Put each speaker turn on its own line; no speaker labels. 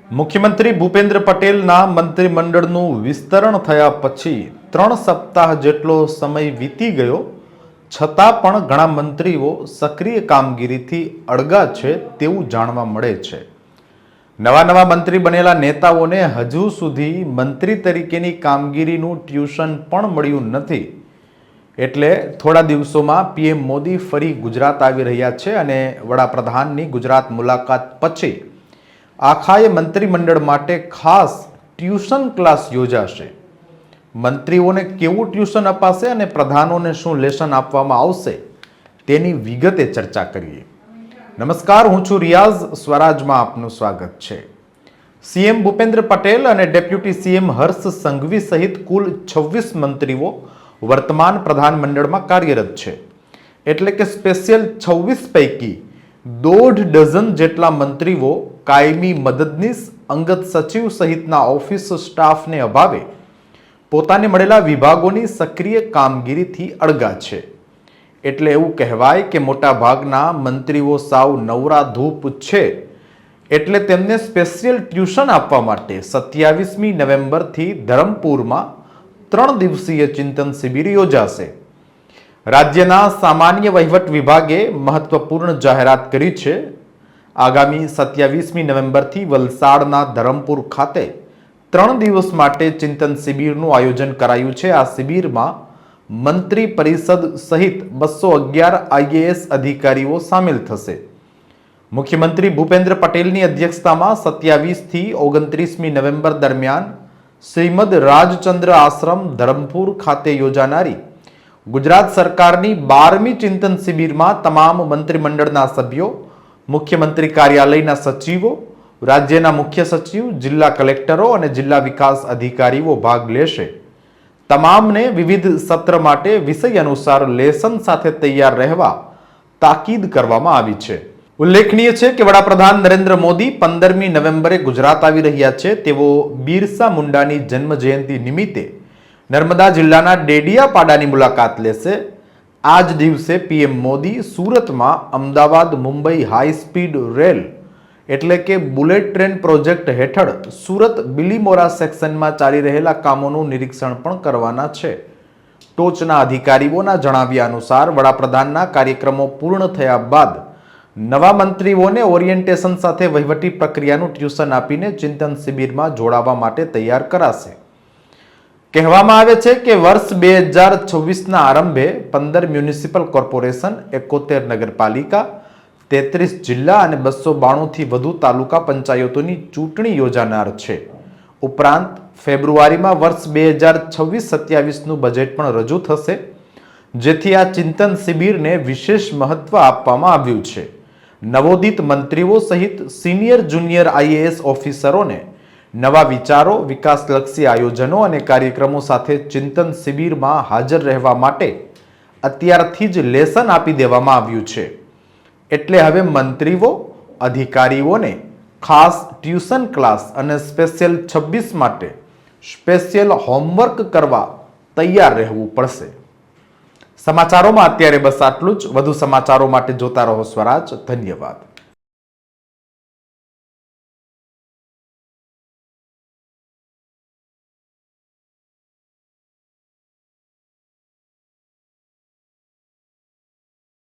મુખ્યમંત્રી ભૂપેન્દ્ર પટેલના મંત્રીમંડળનું વિસ્તરણ થયા પછી 3 સપ્તાહ જેટલો સમય વીતી ગયો છતાં પણ ઘણા મંત્રીઓ સક્રિય કામગીરીથી અળગા છે તેવું જાણવા મળે છે. નવા મંત્રી બનેલા નેતાઓને હજુ સુધી મંત્રી તરીકેની કામગીરીનું ટ્યુશન પણ મળ્યું નથી. એટલે થોડા દિવસોમાં પીએમ મોદી ફરી ગુજરાત આવી રહ્યા છે અને વડાપ્રધાનની ગુજરાત મુલાકાત પછી આખાએ મંત્રીમંડળ માટે ખાસ ટ્યુશન ક્લાસ યોજાશે. મંત્રીઓને કેવું ટ્યુશન અપાશે અને પ્રધાનોને શું લેસન આપવામાં આવશે તેની વિગતે ચર્ચા કરીએ. નમસ્કાર, હું છું રિયાઝ. સ્વરાજમાં આપનું સ્વાગત છે. સીએમ ભૂપેન્દ્ર પટેલ અને ડેપ્યુટી સીએમ હર્ષ સંઘવી સહિત કુલ 26 મંત્રીઓ વર્તમાન પ્રધાનમંડળમાં કાર્યરત છે. એટલે કે સ્પેશિયલ 26 પૈકી 1.5 ડઝન જેટલા મંત્રીઓ કાયમી મદદનીશ, અંગત સચિવ સહિતના ઓફિસ સ્ટાફને અભાવે પોતાને મળેલા વિભાગોની સક્રિય કામગીરીથી અળગા છે. એટલે એવું કહેવાય કે મોટા ભાગના મંત્રીઓ સાવ નવરા ધૂપ છે. એટલે તેમને સ્પેશિયલ ટ્યુશન આપવા માટે 27મી નવેમ્બરથી ધરમપુરમાં 3 દિવસીય ચિંતન શિબિર યોજાશે. રાજ્યના સામાન્ય વહીવટ વિભાગે મહત્વપૂર્ણ જાહેરાત કરી છે. આગામી 27મી નવેમ્બરથી વલસાડના ધરમપુર ખાતે 3 દિવસ માટે ચિંતન શિબિરનું આયોજન કરાયું છે. આ શિબિરમાં મંત્રી પરિષદ સહિત 211 આઈએએસ અધિકારીઓ સામેલ થશે. મુખ્યમંત્રી ભૂપેન્દ્ર પટેલની અધ્યક્ષતામાં 27થી 29મી નવેમ્બર દરમિયાન શ્રીમદ રાજચંદ્ર આશ્રમ ધરમપુર ખાતે યોજાનારી ગુજરાત સરકારની 12મી ચિંતન શિબિરમાં તમામ મંત્રીમંડળના સભ્યો, મુખ્યમંત્રી કાર્યાલયના સચિવો, રાજ્યના મુખ્ય સચિવ, જિલ્લા કલેક્ટરો અને જિલ્લા વિકાસ અધિકારીઓ ભાગ લેશે. તમામને વિવિધ સત્ર માટે વિષય અનુસાર લેસન સાથે તૈયાર રહેવા તાકીદ કરવામાં આવી છે. ઉલ્લેખનીય છે કે વડાપ્રધાન નરેન્દ્ર મોદી 15મી નવેમ્બરે ગુજરાત આવી રહ્યા છે. તેઓ બિરસા મુંડાની જન્મ જયંતિ નિમિત્તે નર્મદા જિલ્લાના ડેડિયાપાડાની મુલાકાત લેશે. આ જ દિવસે પીએમ મોદી સુરતમાં Ahmedabad Mumbai high speed rail એટલે કે બુલેટ ટ્રેન પ્રોજેક્ટ હેઠળ સુરત બિલીમોરા સેક્શનમાં ચાલી રહેલા કામોનું નિરીક્ષણ પણ કરવાના છે. ટોચના અધિકારીઓના જણાવ્યા અનુસાર વડાપ્રધાનના કાર્યક્રમો પૂર્ણ થયા બાદ નવા મંત્રીઓને ઓરિએન્ટેશન સાથે વહીવટી પ્રક્રિયાનું ટ્યુશન આપીને ચિંતન શિબિરમાં જોડાવા માટે તૈયાર કરાશે. કહેવામાં આવે છે કે વર્ષ 2026ના આરંભે 15 મ્યુનિસિપલ કોર્પોરેશન, 71 નગરપાલિકા, 33 જિલ્લા અને 292થી વધુ તાલુકા પંચાયતોની ચૂંટણી યોજાનાર છે. ઉપરાંત ફેબ્રુઆરીમાં વર્ષ 2026-27નું બજેટ પણ રજૂ થશે, જેથી આ ચિંતન શિબિરને વિશેષ મહત્વ આપવામાં આવ્યું છે. નવોદિત મંત્રીઓ સહિત સિનિયર જુનિયર આઈએએસ ઓફિસરોને નવા વિચારો, વિકાસલક્ષી આયોજનો અને કાર્યક્રમો સાથે ચિંતન શિબિરમાં હાજર રહેવા માટે અત્યારથી જ લેસન આપી દેવામાં આવ્યું છે. એટલે હવે મંત્રીઓ, અધિકારીઓને ખાસ ટ્યુશન ક્લાસ અને સ્પેશિયલ 26 માટે સ્પેશિયલ હોમવર્ક કરવા તૈયાર રહેવું પડશે. સમાચારોમાં અત્યારે બસ આટલું જ. વધુ સમાચારો માટે જોતા રહો સ્વરાજ. ધન્યવાદ.